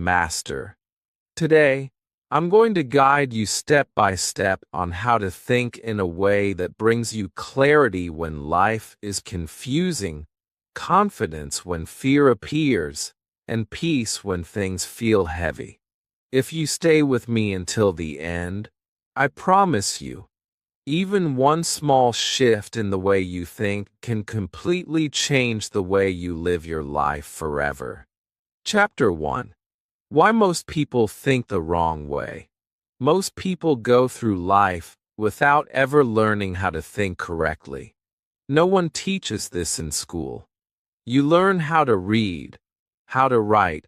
master. Today, I'm going to guide you step by step on how to think in a way that brings you clarity when life is confusing, confidence when fear appears, and peace when things feel heavy. If you stay with me until the end, I promise you, even one small shift in the way you think can completely change the way you live your life forever. Chapter 1. Why most people think the wrong way. Most people go through life without ever learning how to think correctly. No one teaches this in school. You learn how to read, how to write,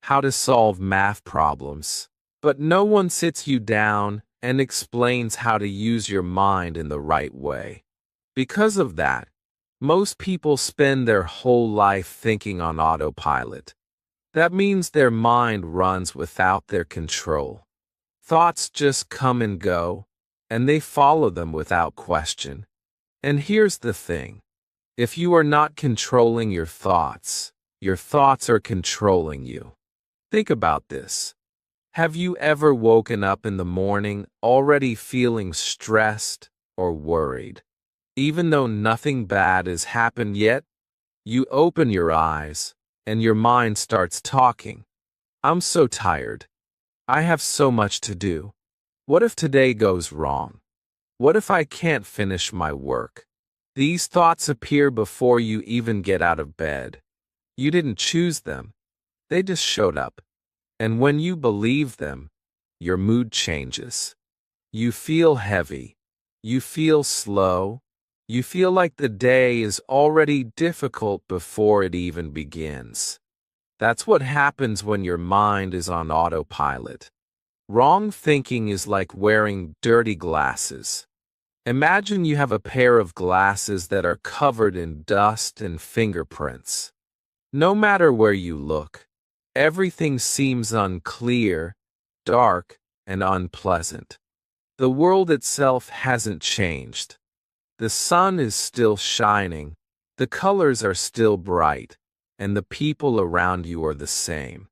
how to solve math problems, but no one sits you down and explains how to use your mind in the right way. Because of that, most people spend their whole life thinking on autopilot. That means their mind runs without their control. Thoughts just come and go, and they follow them without question. And here's the thing. If you are not controlling your thoughts are controlling you. Think about this. Have you ever woken up in the morning already feeling stressed or worried? Even though nothing bad has happened yet, you open your eyes and your mind starts talking. I'm so tired. I have so much to do. What if today goes wrong? What if I can't finish my work? These thoughts appear before you even get out of bed. You didn't choose them. They just showed up. And when you believe them, your mood changes. You feel heavy. You feel slow. You feel like the day is already difficult before it even begins. That's what happens when your mind is on autopilot. Wrong thinking is like wearing dirty glasses. Imagine you have a pair of glasses that are covered in dust and fingerprints. No matter where you look, everything seems unclear, dark, and unpleasant. The world itself hasn't changed. The sun is still shining, the colors are still bright, and the people around you are the same.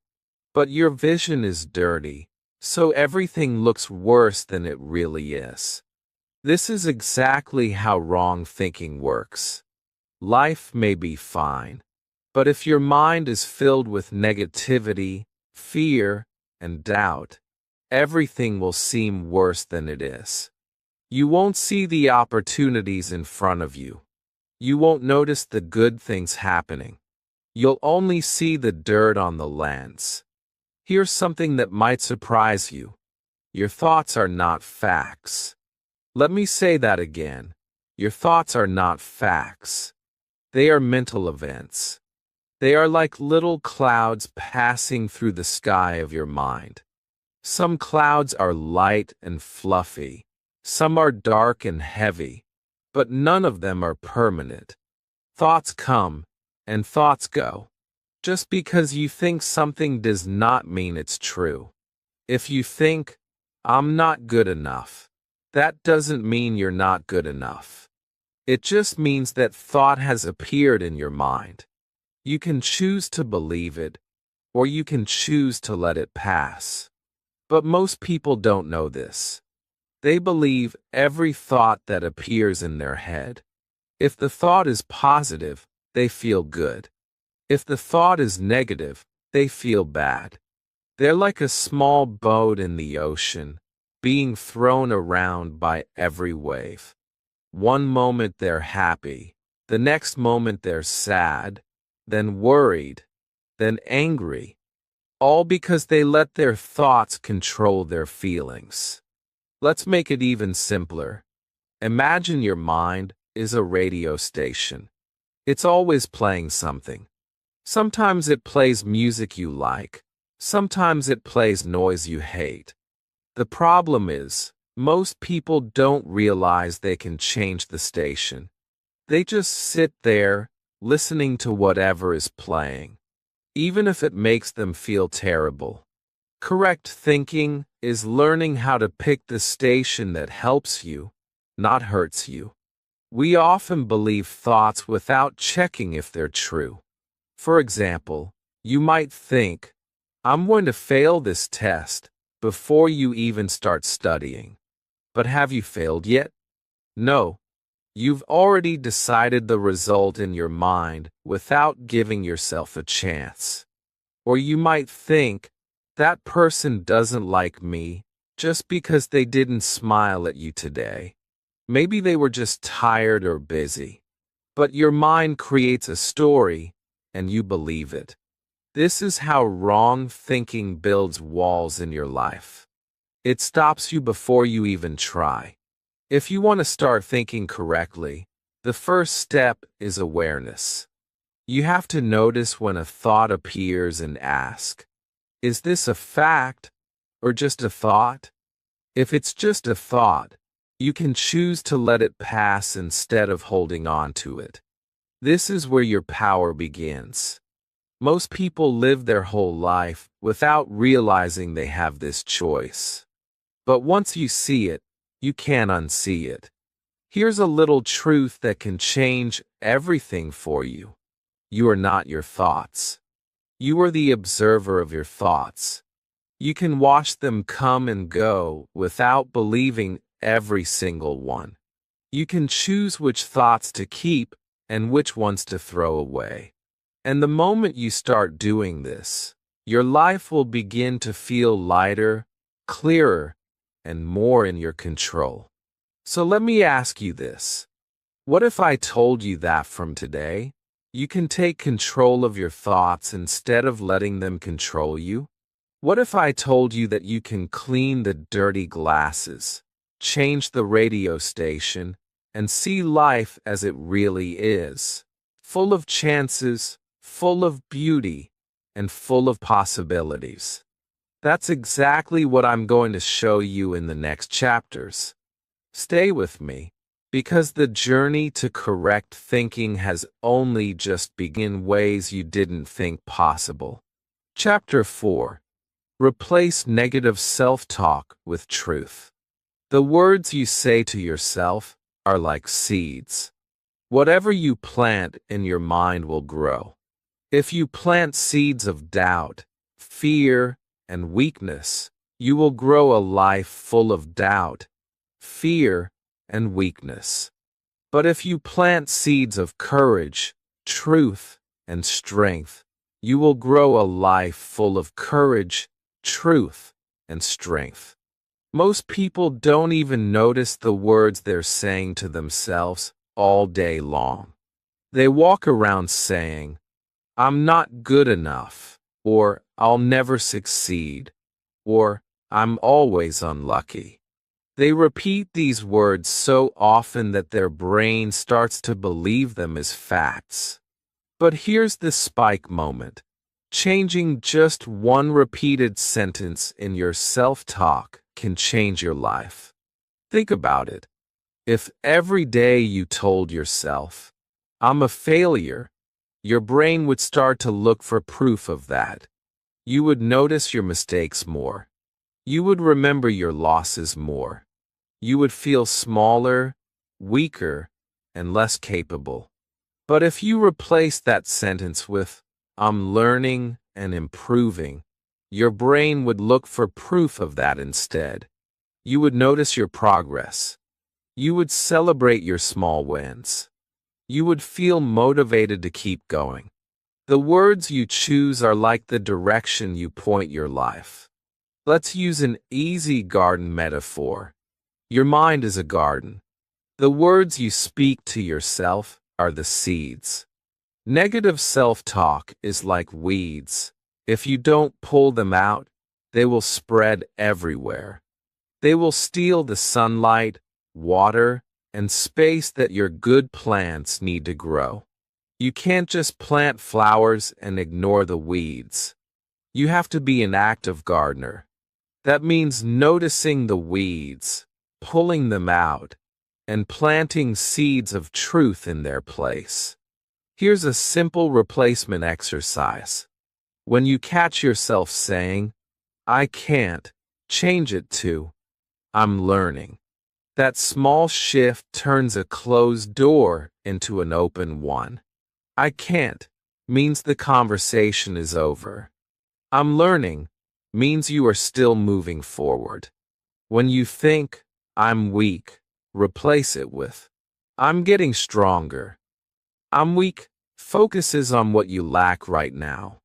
But your vision is dirty, so everything looks worse than it really is. This is exactly how wrong thinking works. Life may be fine, but if your mind is filled with negativity, fear, and doubt, everything will seem worse than it is. You won't see the opportunities in front of you. You won't notice the good things happening. You'll only see the dirt on the lens. Here's something that might surprise you. Your thoughts are not facts. Let me say that again. Your thoughts are not facts. They are mental events. They are like little clouds passing through the sky of your mind. Some clouds are light and fluffy. Some are dark and heavy. But none of them are permanent. Thoughts come and thoughts go. Just because you think something does not mean it's true. If you think, I'm not good enough, that doesn't mean you're not good enough. It just means that thought has appeared in your mind. You can choose to believe it, or you can choose to let it pass. But most people don't know this. They believe every thought that appears in their head. If the thought is positive, they feel good. If the thought is negative, they feel bad. They're like a small boat in the ocean, being thrown around by every wave. One moment they're happy, the next moment they're sad, then worried, then angry, all because they let their thoughts control their feelings. Let's make it even simpler. Imagine your mind is a radio station. It's always playing something. Sometimes it plays music you like. Sometimes it plays noise you hate. The problem is, most people don't realize they can change the station. They just sit there, listening to whatever is playing, even if it makes them feel terrible. Correct thinking is learning how to pick the station that helps you, not hurts you. We often believe thoughts without checking if they're true. For example, you might think, I'm going to fail this test before you even start studying. But have you failed yet? No. You've already decided the result in your mind without giving yourself a chance. Or you might think, that person doesn't like me just because they didn't smile at you today. Maybe they were just tired or busy. But your mind creates a story, and you believe it. This is how wrong thinking builds walls in your life. It stops you before you even try. If you want to start thinking correctly, the first step is awareness. You have to notice when a thought appears and ask, is this a fact or just a thought? If it's just a thought, you can choose to let it pass instead of holding on to it. This is where your power begins. Most people live their whole life without realizing they have this choice. But once you see it, you can't unsee it. Here's a little truth that can change everything for you. You are not your thoughts. You are the observer of your thoughts. You can watch them come and go without believing every single one. You can choose which thoughts to keep and which ones to throw away. And the moment you start doing this, your life will begin to feel lighter, clearer, and more in your control. So let me ask you this. What if I told you that from today, you can take control of your thoughts instead of letting them control you? What if I told you that you can clean the dirty glasses, change the radio station, and see life as it really is, full of chances, full of beauty, and full of possibilities? That's exactly what I'm going to show you in the next chapters. Stay with me, because the journey to correct thinking has only just begun in ways you didn't think possible. Chapter 4. Replace negative self-talk with truth. The words you say to yourself are like seeds. Whatever you plant in your mind will grow. If you plant seeds of doubt, fear, and weakness, you will grow a life full of doubt, fear, and weakness. But if you plant seeds of courage, truth, and strength, you will grow a life full of courage, truth, and strength. Most people don't even notice the words they're saying to themselves all day long. They walk around saying, I'm not good enough, or I'll never succeed, or I'm always unlucky. They repeat these words so often that their brain starts to believe them as facts. But here's the spike moment. Changing just one repeated sentence in your self-talk can change your life. Think about it. If every day you told yourself, I'm a failure, your brain would start to look for proof of that. You would notice your mistakes more. You would remember your losses more. You would feel smaller, weaker, and less capable. But if you replace that sentence with, I'm learning and improving, your brain would look for proof of that instead. You would notice your progress. You would celebrate your small wins. You would feel motivated to keep going. The words you choose are like the direction you point your life. Let's use an easy garden metaphor. Your mind is a garden. The words you speak to yourself are the seeds. Negative self-talk is like weeds. If you don't pull them out, they will spread everywhere. They will steal the sunlight, water, and space that your good plants need to grow. You can't just plant flowers and ignore the weeds. You have to be an active gardener. That means noticing the weeds, pulling them out, and planting seeds of truth in their place. Here's a simple replacement exercise. When you catch yourself saying, I can't, change it to, I'm learning. That small shift turns a closed door into an open one. I can't means the conversation is over. I'm learning means you are still moving forward. When you think, I'm weak, replace it with, I'm getting stronger. I'm weak focuses on what you lack right now.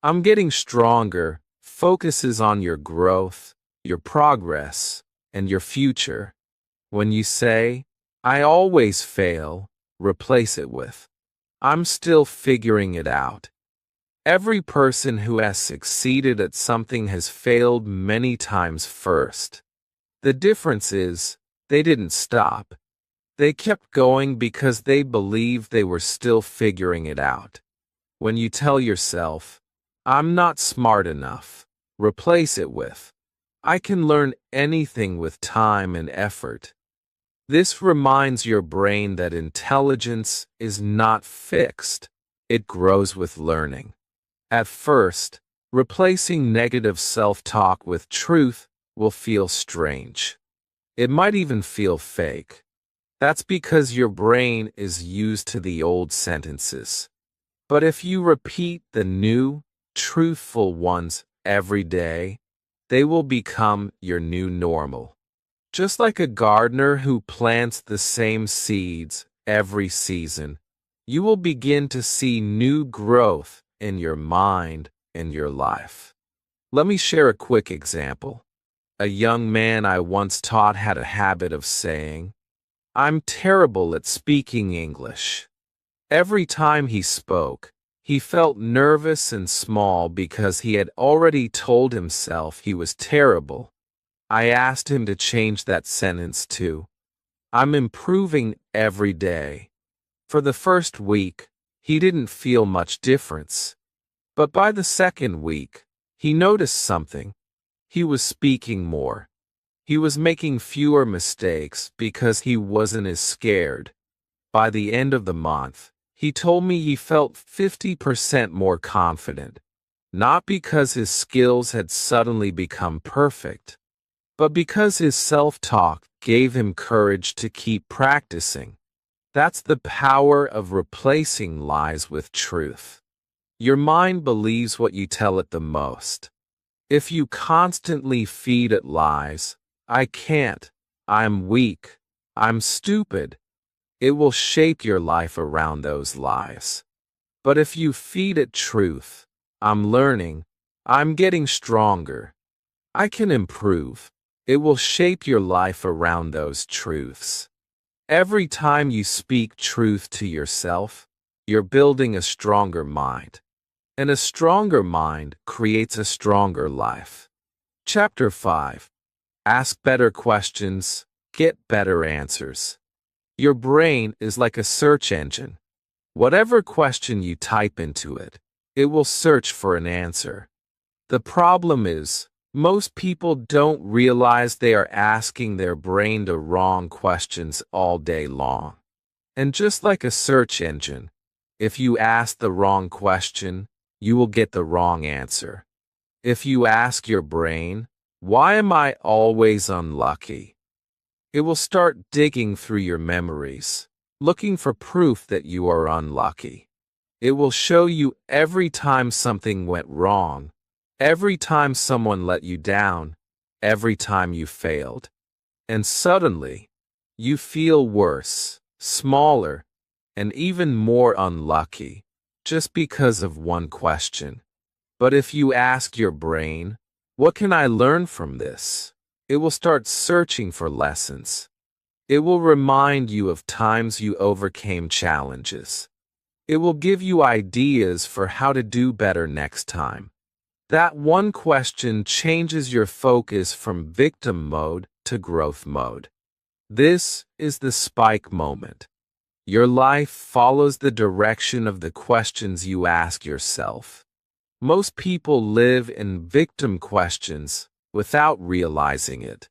I'm getting stronger focuses on your growth, your progress, and your future. When you say, I always fail, replace it with, I'm still figuring it out. Every person who has succeeded at something has failed many times first. The difference is, they didn't stop. They kept going because they believed they were still figuring it out. When you tell yourself, I'm not smart enough, replace it with, I can learn anything with time and effort. This reminds your brain that intelligence is not fixed. It grows with learning. At first, replacing negative self-talk with truth will feel strange. It might even feel fake. That's because your brain is used to the old sentences. But if you repeat the new, truthful ones every day, they will become your new normal. Just like a gardener who plants the same seeds every season, you will begin to see new growth in your mind and your life. Let me share a quick example. A young man I once taught had a habit of saying, I'm terrible at speaking English. Every time he spoke, he felt nervous and small because he had already told himself he was terrible. I asked him to change that sentence to, I'm improving every day. For the first week, he didn't feel much difference. But by the second week, he noticed something. He was speaking more. He was making fewer mistakes because he wasn't as scared. By the end of the month, he told me he felt 50% more confident, not because his skills had suddenly become perfect, but because his self-talk gave him courage to keep practicing. That's the power of replacing lies with truth. Your mind believes what you tell it the most. If you constantly feed it lies, I can't, I'm weak, I'm stupid, it will shape your life around those lies. But if you feed it truth, I'm learning, I'm getting stronger, I can improve, it will shape your life around those truths. Every time you speak truth to yourself, you're building a stronger mind. And a stronger mind creates a stronger life. Chapter 5. Ask better questions, get better answers. Your brain is like a search engine. Whatever question you type into it, it will search for an answer. The problem is, most people don't realize they are asking their brain the wrong questions all day long. And just like a search engine, if you ask the wrong question, you will get the wrong answer. If you ask your brain, why am I always unlucky? It will start digging through your memories, looking for proof that you are unlucky. It will show you every time something went wrong, every time someone let you down, every time you failed. And suddenly, you feel worse, smaller, and even more unlucky, just because of one question. But if you ask your brain, what can I learn from this? It will start searching for lessons. It will remind you of times you overcame challenges. It will give you ideas for how to do better next time. That one question changes your focus from victim mode to growth mode. This is the spike moment. Your life follows the direction of the questions you ask yourself. Most people live in victim questions without realizing it.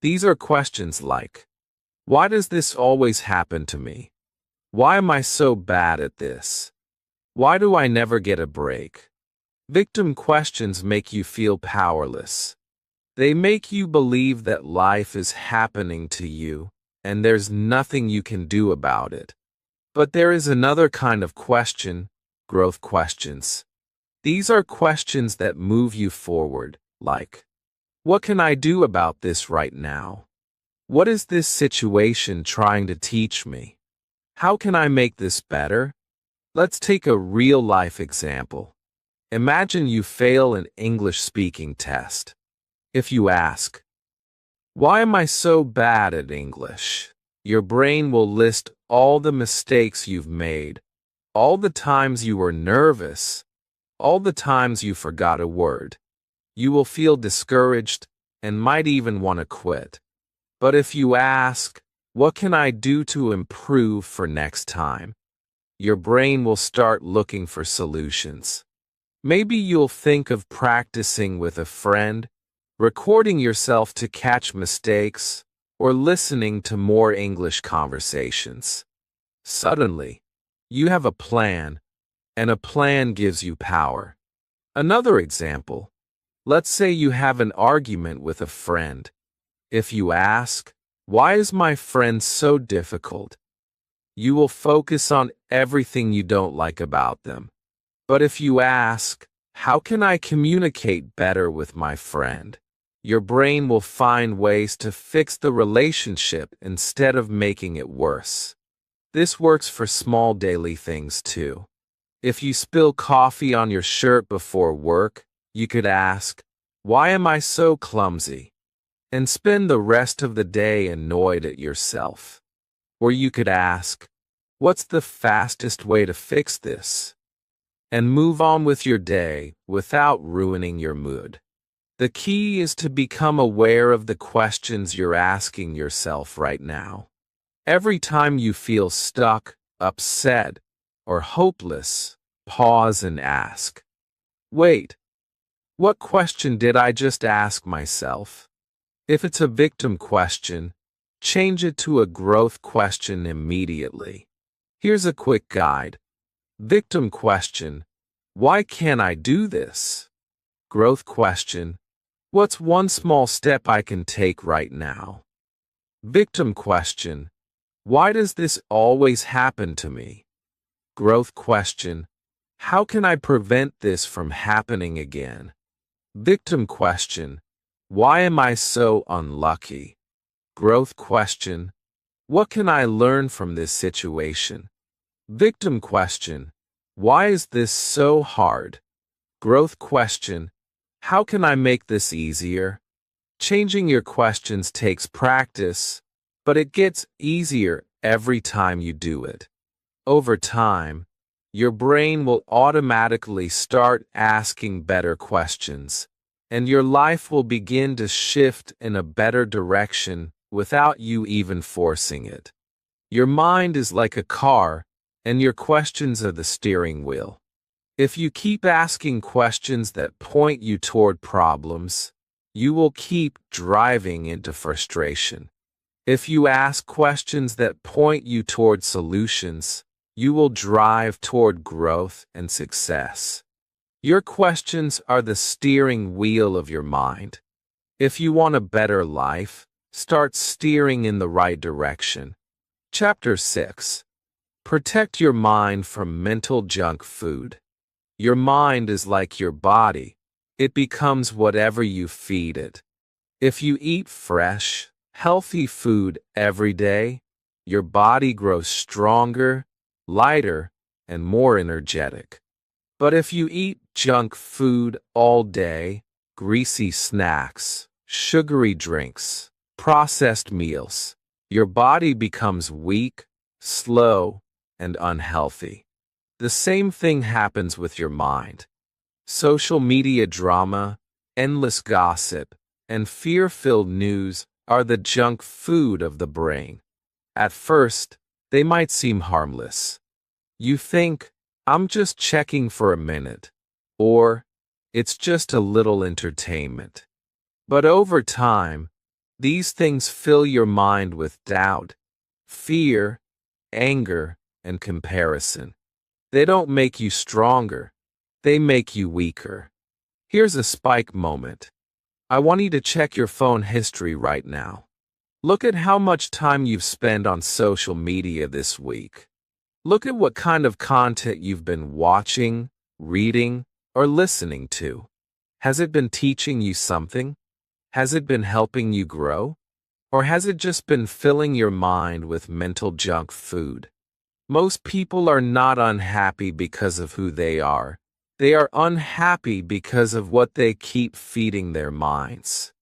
These are questions like, why does this always happen to me? Why am I so bad at this? Why do I never get a break? Victim questions make you feel powerless. They make you believe that life is happening to you, and there's nothing you can do about it. But there is another kind of question, growth questions. These are questions that move you forward, like, what can I do about this right now? What is this situation trying to teach me? How can I make this better? Let's take a real-life example. Imagine you fail an English speaking test. If you ask, why am I so bad at English? Your brain will list all the mistakes you've made, all the times you were nervous, all the times you forgot a word. You will feel discouraged and might even want to quit. But if you ask, what can I do to improve for next time? Your brain will start looking for solutions. Maybe you'll think of practicing with a friend, recording yourself to catch mistakes, or listening to more English conversations. Suddenly, you have a plan, and a plan gives you power. Another example. Let's say you have an argument with a friend. If you ask, why is my friend so difficult? You will focus on everything you don't like about them. But if you ask, how can I communicate better with my friend? Your brain will find ways to fix the relationship instead of making it worse. This works for small daily things too. If you spill coffee on your shirt before work, you could ask, why am I so clumsy? And spend the rest of the day annoyed at yourself. Or you could ask, what's the fastest way to fix this? And move on with your day without ruining your mood. The key is to become aware of the questions you're asking yourself right now. Every time you feel stuck, upset, or hopeless, pause and ask, wait, what question did I just ask myself? If it's a victim question, change it to a growth question immediately. Here's a quick guide. Victim question, why can't I do this? Growth question, what's one small step I can take right now? Victim question, why does this always happen to me? Growth question, how can I prevent this from happening again? Victim question, why am I so unlucky? Growth question, what can I learn from this situation? Victim question, why is this so hard? Growth question, how can I make this easier? Changing your questions takes practice, but it gets easier every time you do it. Over time, your brain will automatically start asking better questions, and your life will begin to shift in a better direction without you even forcing it. Your mind is like a car, and your questions are the steering wheel. If you keep asking questions that point you toward problems, you will keep driving into frustration. If you ask questions that point you toward solutions, you will drive toward growth and success. Your questions are the steering wheel of your mind. If you want a better life, start steering in the right direction. Chapter 6. Protect your mind from mental junk food. Your mind is like your body. It becomes whatever you feed it. If you eat fresh, healthy food every day, your body grows stronger, lighter, and more energetic. But if you eat junk food all day, greasy snacks, sugary drinks, processed meals, your body becomes weak, slow, and unhealthy. The same thing happens with your mind. Social media drama, endless gossip, and fear-filled news are the junk food of the brain. At first, they might seem harmless. You think, I'm just checking for a minute, or it's just a little entertainment. But over time, these things fill your mind with doubt, fear, anger, and comparison. They don't make you stronger, they make you weaker. Here's a spike moment. I want you to check your phone history right now. Look at how much time you've spent on social media this week. Look at what kind of content you've been watching, reading, or listening to? Has it been teaching you something? Has it been helping you grow? Or has it just been filling your mind with mental junk food? Most people are not unhappy because of who they are. They are unhappy because of what they keep feeding their minds.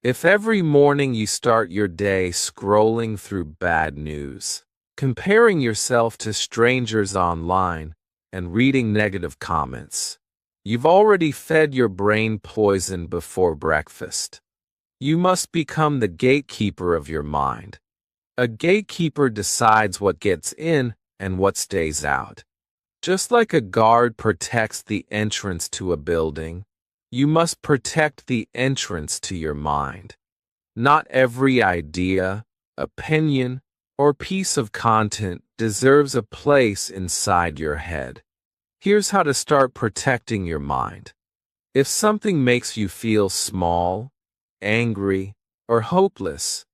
If every morning you start your day scrolling through bad news, comparing yourself to strangers online, and reading negative comments, you've already fed your brain poison before breakfast. You must become the gatekeeper of your mind. A gatekeeper decides what gets in and what stays out. Just like a guard protects the entrance to a building, you must protect the entrance to your mind. Not every idea, opinion, or piece of content deserves a place inside your head. Here's how to start protecting your mind. If something makes you feel small, angry, or hopeless,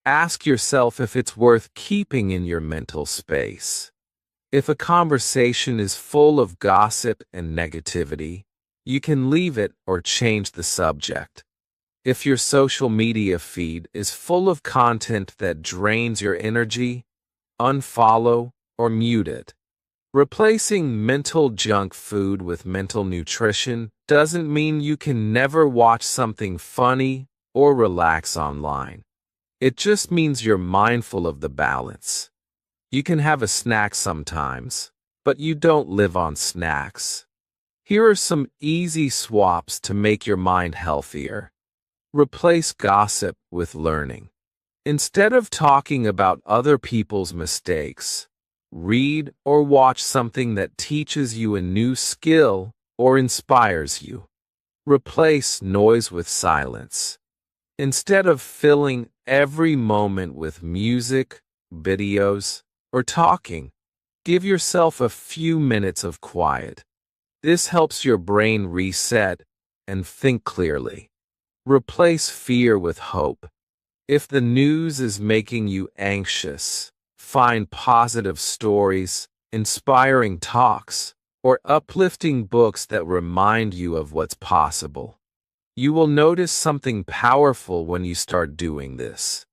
ask yourself if it's worth keeping in your mental space. If a conversation is full of gossip and negativity, you can leave it or change the subject. If your social media feed is full of content that drains your energy, unfollow or mute it. Replacing mental junk food with mental nutrition doesn't mean you can never watch something funny or relax online. It just means you're mindful of the balance. You can have a snack sometimes, but you don't live on snacks. Here are some easy swaps to make your mind healthier. Replace gossip with learning. Instead of talking about other people's mistakes, read or watch something that teaches you a new skill or inspires you. Replace noise with silence. Instead of filling every moment with music, videos, or talking, give yourself a few minutes of quiet. This helps your brain reset and think clearly. Replace fear with hope. If the news is making you anxious, find positive stories, inspiring talks, or uplifting books that remind you of what's possible. You will notice something powerful when you start doing this.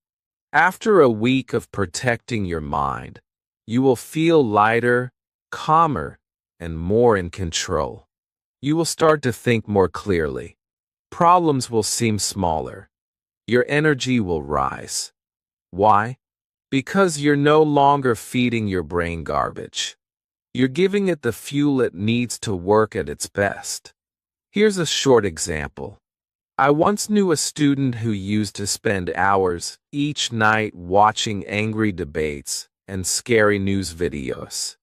After a week of protecting your mind, you will feel lighter, calmer, and more in control. You will start to think more clearly. Problems will seem smaller. Your energy will rise. Why? Because you're no longer feeding your brain garbage. You're giving it the fuel it needs to work at its best. Here's a short example. I once knew a student who used to spend hours each night watching angry debates and scary news videos.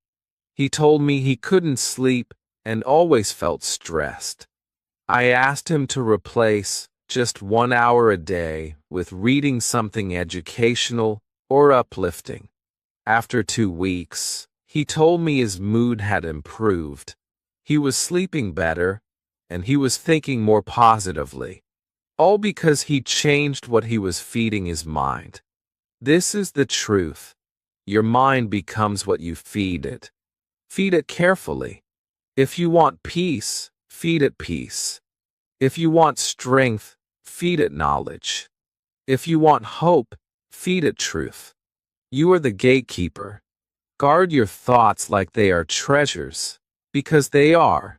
He told me he couldn't sleep and always felt stressed. I asked him to replace just 1 hour a day with reading something educational or uplifting. After 2 weeks, he told me his mood had improved. He was sleeping better, and he was thinking more positively. All because he changed what he was feeding his mind. This is the truth. Your mind becomes what you feed it. Feed it carefully. If you want peace, feed it peace. If you want strength, feed it knowledge. If you want hope, feed it truth. You are the gatekeeper. Guard your thoughts like they are treasures, because they are.